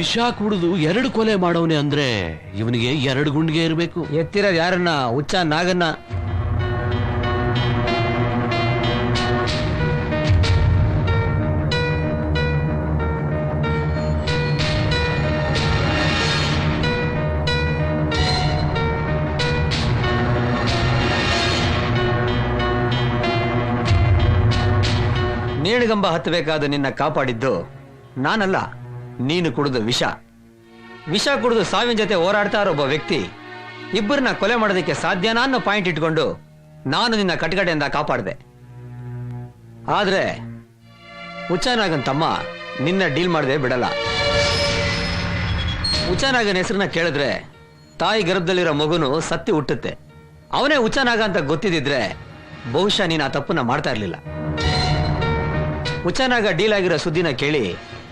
ವಿಷ ಕುಡಿದು 2 ಕೊಲೆ ಮಾಡವನೆ ಅಂದ್ರೆ ಇವನಿಗೆ 2 ಗುಂಡಿಗೆ ಇರಬೇಕು. ಎತ್ತಿರೋದು ಯಾರನ್ನ? ಹುಚ್ಚ ನಾಗನ್ನ. ನೇಣಿಗಂಬ ಹತ್ತಬೇಕಾದ ನಿನ್ನ ಕಾಪಾಡಿದ್ದು ನಾನಲ್ಲ, ನೀನು ಕುಡಿದು ವಿಷ ಕುಡಿದು ಸಾವಿನ ಜೊತೆ ಹೋರಾಡ್ತಾ ಇರೋ ಒಬ್ಬ ವ್ಯಕ್ತಿ ಇಬ್ಬರನ್ನ ಕೊಲೆ ಮಾಡೋದಕ್ಕೆ ಸಾಧ್ಯನಾ ಅನ್ನೋ ಪಾಯಿಂಟ್ ಇಟ್ಕೊಂಡು ನಾನು ನಿನ್ನ ಕಟಕಟೆಯಿಂದ ಕಾಪಾಡಿದೆ. ಆದ್ರೆ ಹುಚ್ಚನಾಗನ್ ತಮ್ಮ ನಿನ್ನ ಡೀಲ್ ಮಾಡದೆ ಬಿಡಲ್ಲ. ಹುಚ್ಚನಾಗನ್ ಹೆಸರನ್ನ ಕೇಳಿದ್ರೆ ತಾಯಿ ಗರ್ಭದಲ್ಲಿರೋ ಮಗುನು ಸತ್ತಿ ಹುಟ್ಟುತ್ತೆ. ಅವನೇ ಹುಚ್ಚನಾಗ ಅಂತ ಗೊತ್ತಿದ್ರೆ ಬಹುಶಃ ನೀನು ಆ ತಪ್ಪನ್ನ ಮಾಡ್ತಾ ಇರ್ಲಿಲ್ಲ. ಹುಚ್ಚನಾಗ ಡೀಲ್ ಆಗಿರೋ ಸುದ್ದಿನ ಕೇಳಿ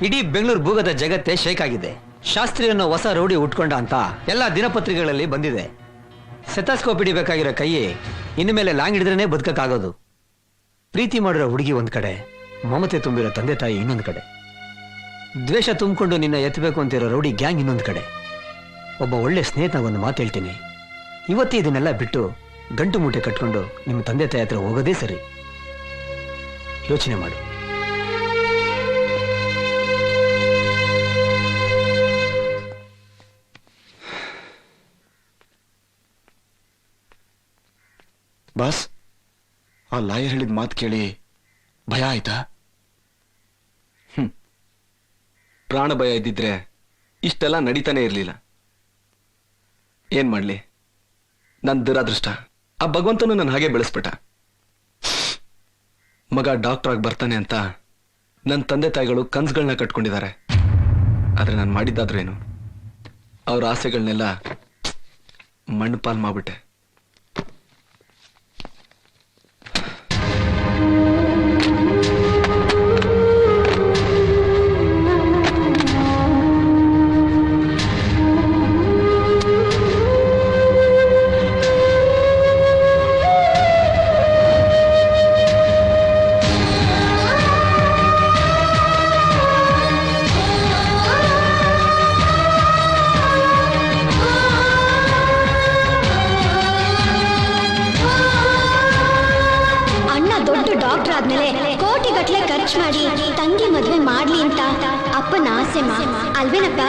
ಇಡೀ ಬೆಂಗಳೂರು ಭೂಗತ ಜಗತ್ತೇ ಶೇಕ್ ಆಗಿದೆ. ಶಾಸ್ತ್ರಿ ಅನ್ನೋ ಹೊಸ ರೌಡಿ ಉಟ್ಕೊಂಡ ಅಂತ ಎಲ್ಲ ದಿನಪತ್ರಿಕೆಗಳಲ್ಲಿ ಬಂದಿದೆ. ಸೆತಾಸ್ಕೋಪ್ ಹಿಡಿಬೇಕಾಗಿರೋ ಕೈ ಇನ್ಮೇಲೆ ಲಾಂಗ್ ಹಿಡಿದ್ರೇನೆ ಬದುಕಕ್ಕಾಗೋದು. ಪ್ರೀತಿ ಮಾಡಿರೋ ಹುಡುಗಿ ಒಂದ್ ಕಡೆ, ಮಮತೆ ತುಂಬಿರೋ ತಂದೆ ತಾಯಿ ಇನ್ನೊಂದು ಕಡೆ, ದ್ವೇಷ ತುಂಬಿಕೊಂಡು ನಿನ್ನ ಎತ್ತಬೇಕು ಅಂತಿರೋ ರೌಡಿ ಗ್ಯಾಂಗ್ ಇನ್ನೊಂದು ಕಡೆ. ಒಬ್ಬ ಒಳ್ಳೆ ಸ್ನೇಹಿತ ಒಂದು ಮಾತು ಹೇಳ್ತೀನಿ, ಇವತ್ತೇ ಇದನ್ನೆಲ್ಲ ಬಿಟ್ಟು ಗಂಟು ಮೂಟೆ ಕಟ್ಕೊಂಡು ನಿಮ್ಮ ತಂದೆ ತಾಯಿ ಹತ್ರ ಹೋಗೋದೇ ಸರಿ. ಯೋಚನೆ ಮಾಡು. ಬಾಸ್, ಆ ಲಾಯರ್ ಹೇಳಿದ ಮಾತು ಕೇಳಿ ಭಯ ಆಯ್ತಾ? ಪ್ರಾಣ ಭಯ ಇದ್ದಿದ್ರೆ ಇಷ್ಟೆಲ್ಲ ನಡೀತಾನೆ ಇರಲಿಲ್ಲ. ಏನ್ ಮಾಡ್ಲಿ, ನನ್ನ ದುರಾದೃಷ್ಟ. ಆ ಭಗವಂತನು ನನ್ನ ಹಾಗೆ ಬೆಳೆಸ್ಬಿಟ್ಟ. ಮಗ ಡಾಕ್ಟರ್ ಆಗಿ ಬರ್ತಾನೆ ಅಂತ ನನ್ನ ತಂದೆ ತಾಯಿಗಳು ಕನ್ಸುಗಳನ್ನ ಕಟ್ಕೊಂಡಿದ್ದಾರೆ. ಆದ್ರೆ ನಾನು ಮಾಡಿದ್ದಾದ್ರೇನು, ಅವ್ರ ಆಸೆಗಳನ್ನೆಲ್ಲ ಮಣ್ಣು ಪಾಲ್ ಮಾಡ್ಬಿಟ್ಟೆ. ಕೋಟಿಗಟ್ಟಲೆ ಖರ್ಚು ಮಾಡಿ ತಂಗಿ ಮದುವೆ ಮಾಡ್ಲಿ ಅಂತ ಅಪ್ಪನ ಆಸೆ ಅಲ್ವೇನಪ್ಪ?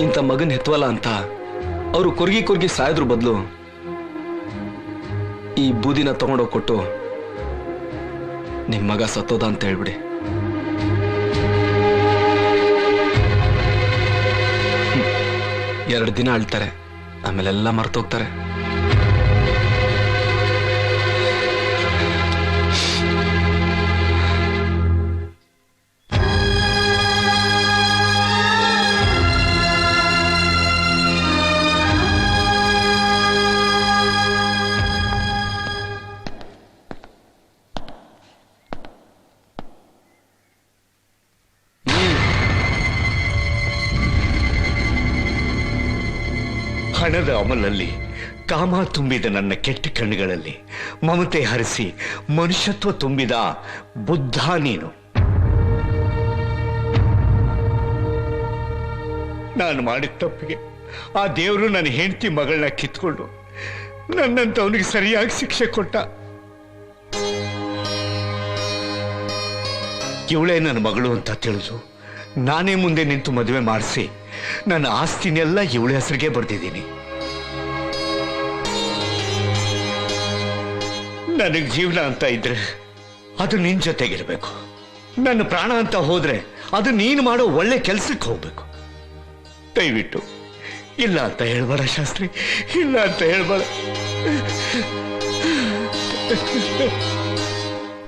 ಇಂಥ ಮಗನ್ ಹೆತ್ವಲ್ಲ ಅಂತ ಅವರು ಕೊರ್ಗಿ ಸಾಯೋದ್ರ ಬದಲು ಈ ಬೂದಿನ ತಗೊಂಡೋಗಿ ಕೊಟ್ಟು ನಿಮ್ ಮಗ ಸತ್ತೋದ ಅಂತ ಹೇಳ್ಬಿಡಿ. ಎರಡು ದಿನ ಅಳ್ತಾರೆ, ಆಮೇಲೆಲ್ಲ ಮರ್ತೋಗ್ತಾರೆ. ಹಣದ ಅಮಲಲ್ಲಿ ಕಾಮ ತುಂಬಿದ ನನ್ನ ಕೆಟ್ಟ ಕಣ್ಣುಗಳಲ್ಲಿ ಮಮತೆ ಹರಿಸಿ ಮನುಷ್ಯತ್ವ ತುಂಬಿದ ಬುದ್ಧ ನೀನು. ನಾನು ಮಾಡಿದ ತಪ್ಪಿಗೆ ಆ ದೇವರು ನನ್ನ ಹೆಂಡತಿ ಮಗಳನ್ನ ಕಿತ್ಕೊಂಡು ನನ್ನಂತ ಅವನಿಗೆ ಸರಿಯಾಗಿ ಶಿಕ್ಷೆ ಕೊಟ್ಟ. ಇವಳೇ ನನ್ನ ಮಗಳು ಅಂತ ತಿಳಿದು ನಾನೇ ಮುಂದೆ ನಿಂತು ಮದುವೆ ಮಾಡಿಸಿ ನನ್ನ ಆಸ್ತಿನೆಲ್ಲ ಇವಳ ಹೆಸರಿಗೆ ಬರ್ತಿದ್ದೀನಿ. ನನಗೆ ಜೀವನ ಅಂತ ಇದ್ರೆ ಅದು ನಿನ್ ಜೊತೆಗಿರ್ಬೇಕು. ನನ್ನ ಪ್ರಾಣ ಅಂತ ಹೋದ್ರೆ ಅದು ನೀನು ಮಾಡೋ ಒಳ್ಳೆ ಕೆಲ್ಸಕ್ಕೆ ಹೋಗ್ಬೇಕು. ದಯವಿಟ್ಟು ಇಲ್ಲ ಅಂತ ಹೇಳ್ಬೇಡ ಶಾಸ್ತ್ರಿ, ಇಲ್ಲ ಅಂತ ಹೇಳ್ಬೇಡ.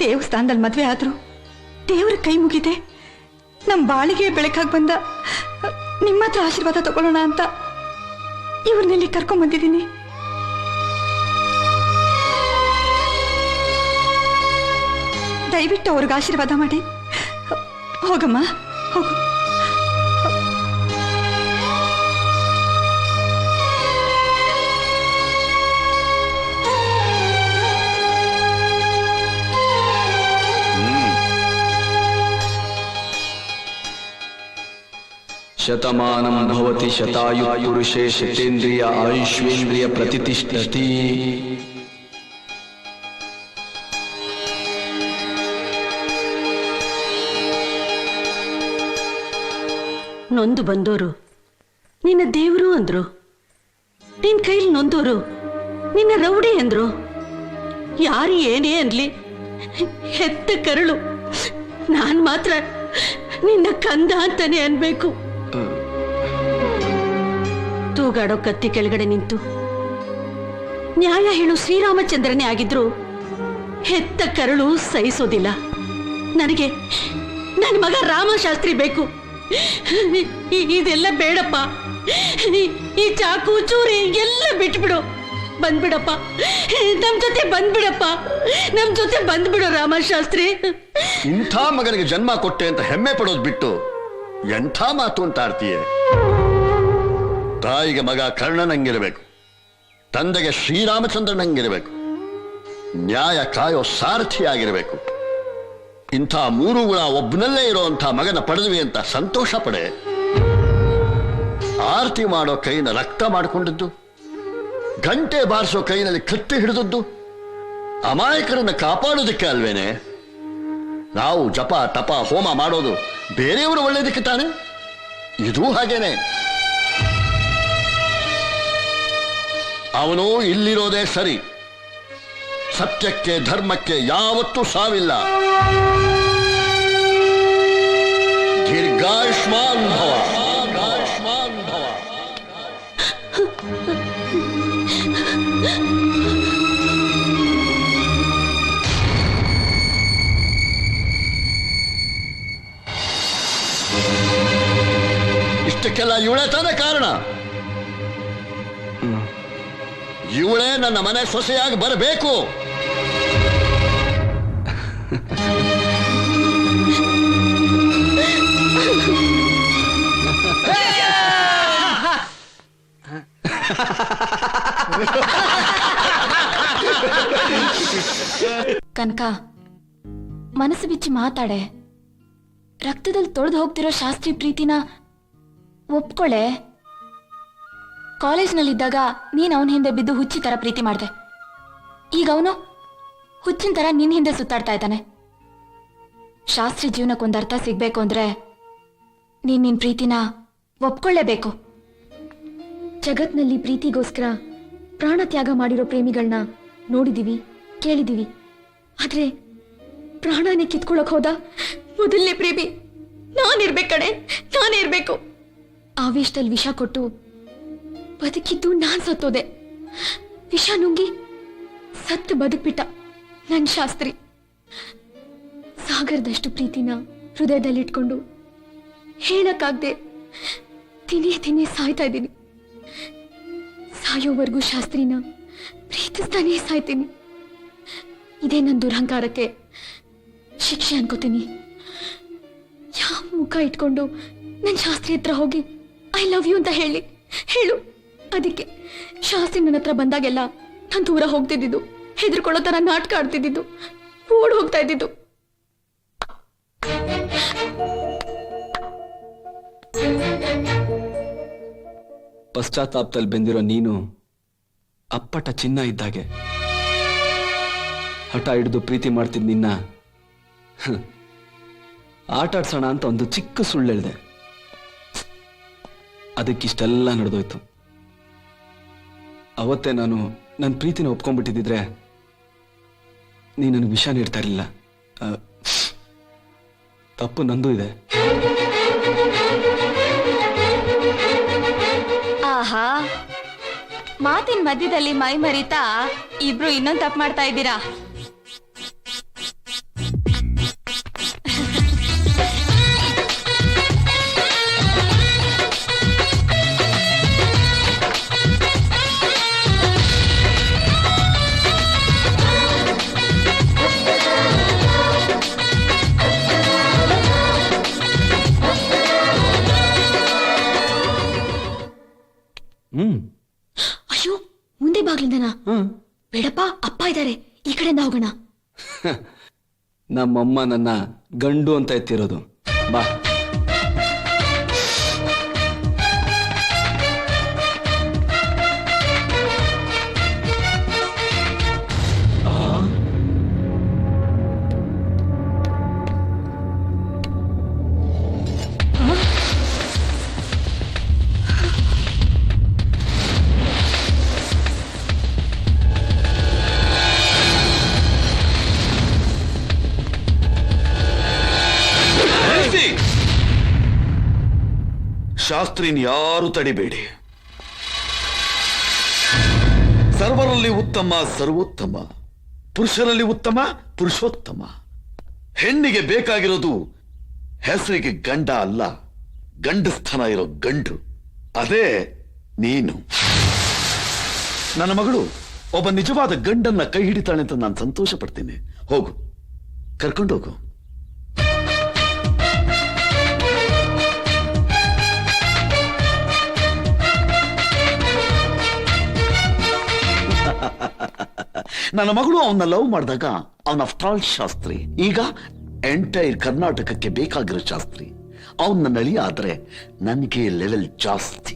ದೇವಸ್ಥಾನದಲ್ಲಿ ಮದ್ವೆ ಆದ್ರು ದೇವ್ರ ಕೈ ಮುಗಿದೆ. ನಮ್ ಬಾಳಿಗೆ ಬೆಳಕಾಗಿ ಬಂದ ನಿಮ್ಮ ಹತ್ರ ಆಶೀರ್ವಾದ ತಗೊಳ್ಳೋಣ ಅಂತ ಇವ್ರನ್ನೆಲ್ಲಿ ಕರ್ಕೊಂಡ್ ಬಂದಿದ್ದೀನಿ. ದಯವಿಟ್ಟು ಅವ್ರಿಗೆ ಆಶೀರ್ವಾದ ಮಾಡಿ. ಹೋಗಮ್ಮ, ಹೋಗು. ಶತಮಾನಂ ಭವತಿ ಶತಾಯು ಪುರುಷೇ ಶತೇಂದ್ರಿಯ ಆಯುಷ್ವೇಂದ್ರಿಯ ಪ್ರತಿಷ್ಠತಿ. ನೊಂದು ಬಂದೋರು ನಿನ್ನ ದೇವರು ಅಂದ್ರು, ನಿನ್ ಕೈಲಿ ನೊಂದೋರು ನಿನ್ನ ರೌಡಿ ಅಂದ್ರು. ಯಾರು ಏನೇ ಅನ್ಲಿ, ಹೆತ್ತ ಕರಳು ನಾನ್ ಮಾತ್ರ ನಿನ್ನ ಕಂದ ಅಂತಾನೆ ಅನ್ಬೇಕು. ತೂಗಾಡೋ ಕತ್ತಿ ಕೆಳಗಡೆ ನಿಂತು ನ್ಯಾಯ ಹೇಳು ಶ್ರೀರಾಮಚಂದ್ರನೇ ಆಗಿದ್ರು ಹೆತ್ತ ಕರಳು ಸಹಿಸೋದಿಲ್ಲ. ನನಗೆ ನನ್ನ ಮಗ ರಾಮಶಾಸ್ತ್ರಿ ಬೇಕು. ಇದೆಲ್ಲ ಬೇಡಪ್ಪ. ಈ ಚಾಕು ಚೂರಿ ಎಲ್ಲ ಬಿಟ್ಬಿಡು, ಬಂದ್ಬಿಡಪ್ಪ. ನಮ್ ಜೊತೆ ಬಂದ್ಬಿಡಪ್ಪ, ನಮ್ ಜೊತೆ ಬಂದ್ಬಿಡು ರಾಮಶಾಸ್ತ್ರಿ. ಇಂಥ ಮಗನಿಗೆ ಜನ್ಮ ಕೊಟ್ಟೆ ಅಂತ ಹೆಮ್ಮೆ ಪಡೋದು ಬಿಟ್ಟು ಎಂಥ ಮಾತು ಅಂತ ಆಡ್ತೀಯ? ತಾಯಿಗೆ ಮಗ ಕರ್ಣನಂಗಿರಬೇಕು, ತಂದೆಗೆ ಶ್ರೀರಾಮಚಂದ್ರನಂಗಿರಬೇಕು, ನ್ಯಾಯ ಕಾಯೋ ಸಾರಥಿಯಾಗಿರಬೇಕು. ಇಂಥ ಮೂರು ಗುಣ ಒಬ್ಬನಲ್ಲೇ ಇರೋಂಥ ಮಗನ ಪಡೆದ್ವಿ ಅಂತ ಸಂತೋಷ ಪಡೆ. ಆರತಿ ಮಾಡೋ ಕೈನ ರಕ್ತ ಮಾಡಿಕೊಂಡಿದ್ದು, ಗಂಟೆ ಬಾರಿಸೋ ಕೈನಲ್ಲಿ ಕತ್ತಿ ಹಿಡಿದದ್ದು ಅಮಾಯಕರನ್ನ ಕಾಪಾಡೋದಕ್ಕೆ ಅಲ್ವೇನೆ? ನಾವು ಜಪ ತಪ ಹೋಮ ಮಾಡೋದು ಬೇರೆಯವರು ಒಳ್ಳೇದಕ್ಕೆ ತಾನೆ? ಇದೂ ಹಾಗೇನೆ. ಅವನು ಇಲ್ಲಿರೋದೇ ಸರಿ. ಸತ್ಯಕ್ಕೆ ಧರ್ಮಕ್ಕೆ ಯಾವತ್ತೂ ಸಾವಿಲ್ಲ. ದೀರ್ಘಾಯುಷ್ಮಾನ್ ಭವ. ಇಷ್ಟಕ್ಕೆಲ್ಲ ಇವಳೇ ತಾನೇ ಕಾರಣ. ಇವಳೇ ನನ್ನ ಮನೆ ಸೊಸೆಯಾಗಿ ಬರಬೇಕು. ಕನಕ, ಮನಸ್ಸು ಬಿಚ್ಚಿ ಮಾತಾಡೆ. ರಕ್ತದಲ್ಲಿ ತೊಳೆದು ಹೋಗ್ತಿರೋ ಶಾಸ್ತ್ರಿ ಪ್ರೀತಿನ ಒಪ್ಕೊಳ್ಳೆ. ಕಾಲೇಜ್ನಲ್ಲಿದ್ದಾಗ ನೀನ್ ಅವನ ಹಿಂದೆ ಬಿದ್ದು ಹುಚ್ಚಿ ತರ ಪ್ರೀತಿ ಮಾಡ್ದೆ. ಈಗ ಅವನು ಹುಚ್ಚಿನ ತರ ನಿನ್ ಹಿಂದೆ ಸುತ್ತಾಡ್ತಾ ಇದ್ದಾನೆ. ಶಾಸ್ತ್ರಿ ಜೀವನಕ್ಕೊಂದು ಅರ್ಥ ಸಿಗ್ಬೇಕು ಅಂದ್ರೆ ನೀನ್ ನಿನ್ ಪ್ರೀತಿನ ಒಪ್ಕೊಳ್ಳೇಬೇಕು. ಜಗತ್ನಲ್ಲಿ ಪ್ರೀತಿಗೋಸ್ಕರ ಪ್ರಾಣ ತ್ಯಾಗ ಮಾಡಿರೋ ಪ್ರೇಮಿಗಳನ್ನ ನೋಡಿದೀವಿ, ಕೇಳಿದೀವಿ. ಆದ್ರೆ ಪ್ರಾಣನೇ ಕಿತ್ಕೊಳಕ್ ಹೋದ ಮೊದಲನೇ ಪ್ರೇಮಿ ನಾನಿರ್ಬೇಕು ಕಣೆ, ನಾನೇ ಇರ್ಬೇಕು. ಆವೇಶದಲ್ಲಿ ವಿಷ ಕೊಟ್ಟು ಬದುಕಿದ್ದು ನಾನ್ ಸತ್ತೋದೆ. ವಿಷ ನುಂಗಿ ಸತ್ತು ಬದುಕ್ಬಿಟ್ಟ ನನ್ ಶಾಸ್ತ್ರಿ. ಸಾಗರದಷ್ಟು ಪ್ರೀತಿನ ಹೃದಯದಲ್ಲಿಟ್ಕೊಂಡು ಹೇಳಕ್ಕಾಗ್ದೆ ತಿನ್ನೇ ಸಾಯ್ತಾ ಇದ್ದೀನಿ. ಸಾಯೋವರೆಗೂ ಶಾಸ್ತ್ರಿನ ಪ್ರೀತಿಸ್ತಾನೇ ಸಾಯ್ತೀನಿ. ಇದೇ ನನ್ನ ದುರಹಂಕಾರಕ್ಕೆ ಶಿಕ್ಷೆ ಅನ್ಕೋತೀನಿ. ಯಾವ ಮುಖ ಇಟ್ಕೊಂಡು ನನ್ನ ಶಾಸ್ತ್ರಿ ಹತ್ರ ಹೋಗಿ ಐ ಲವ್ ಯು ಅಂತ ಹೇಳು. ಅದಕ್ಕೆ ಶಾಸ್ತ್ರಿ ನನ್ನ ಹತ್ರ ಬಂದಾಗೆಲ್ಲ ನಾನು ದೂರ ಹೋಗ್ತಿದ್ದಿದ್ದು, ಹೆದರ್ಕೊಳ್ಳೋ ತರ ನಾಟಕ ಆಡ್ತಿದ್ದಿದ್ದು, ಓಡ್ ಹೋಗ್ತಾ ಇದ್ದಿದ್ದು. ಪಶ್ಚಾತ್ತಾಪದಲ್ಲಿ ಬೆಂದಿರೋ ನೀನು ಅಪ್ಪಟ ಚಿನ್ನ ಇದ್ದಾಗೆ. ಹಠ ಹಿಡಿದು ಪ್ರೀತಿ ಮಾಡ್ತಿದ್ ನಿನ್ನ ಆಟಾಡ್ಸೋಣ ಅಂತ ಒಂದು ಚಿಕ್ಕ ಸುಳ್ಳು ಹೇಳ್ದೆ. ಅದಕ್ಕಿಷ್ಟೆಲ್ಲ ನಡೆದೋಯ್ತು. ಅವತ್ತೇ ನಾನು ನನ್ನ ಪ್ರೀತಿನ ಒಪ್ಕೊಂಡ್ಬಿಟ್ಟಿದ್ದಿದ್ರೆ ನೀ ನನಗೆ ವಿಷ ನೀಡ್ತಾ ಇರಲಿಲ್ಲ. ತಪ್ಪು ನಂದು ಇದೆ. ಆಹಾ, ಮಾತಿನ ಮಧ್ಯದಲ್ಲಿ ಮೈ ಮರಿತಾ ಇಬ್ರು ಇನ್ನೊಂದು ತಪ್ಪು ಮಾಡ್ತಾ ಇದ್ದೀರಾ. ಅಯ್ಯೋ ಮುಂದೆ ಬಾಗ್ಲಿಂದನಾ? ಬೇಡಪ್ಪ, ಅಪ್ಪ ಇದ್ದಾರೆ, ಈ ಕಡೆಯಿಂದ ಹೋಗೋಣ. ನಮ್ಮಮ್ಮ ನನ್ನ ಗಂಡು ಅಂತ ಎತ್ತಿರೋದು. ಬಾ. ಶಾಸ್ತ್ರಿನ ಯಾರು ತಡಿಬೇಡಿ. ಸರ್ವರಲ್ಲಿ ಉತ್ತಮ ಸರ್ವೋತ್ತಮ, ಪುರುಷರಲ್ಲಿ ಉತ್ತಮ ಪುರುಷೋತ್ತಮ. ಹೆಣ್ಣಿಗೆ ಬೇಕಾಗಿರೋದು ಹೆಸರಿಗೆ ಗಂಡ ಅಲ್ಲ, ಗಂಡಸ್ಥನ ಇರೋ ಗಂಡು. ಅದೇ ನೀನು. ನನ್ನ ಮಗಳು ಒಬ್ಬ ನಿಜವಾದ ಗಂಡನ್ನ ಕೈ ಹಿಡಿತಾಳೆ ಅಂತ ನಾನು ಸಂತೋಷ ಪಡ್ತೀನಿ. ಹೋಗು, ಕರ್ಕೊಂಡೋಗು. ನನ್ನ ಮಗಳು ಅವನ್ನ ಲವ್ ಮಾಡಿದಾಗ ಅವನ ಆಫ್ಟರ್ ಆಲ್ ಶಾಸ್ತ್ರಿ. ಈಗ ಎಂಟೈರ್ ಕರ್ನಾಟಕಕ್ಕೆ ಬೇಕಾಗಿರೋ ಶಾಸ್ತ್ರಿ. ಅವನ್ನ ನಳಿ ಆದ್ರೆ ನನಗೆ ಲೆವೆಲ್ ಜಾಸ್ತಿ.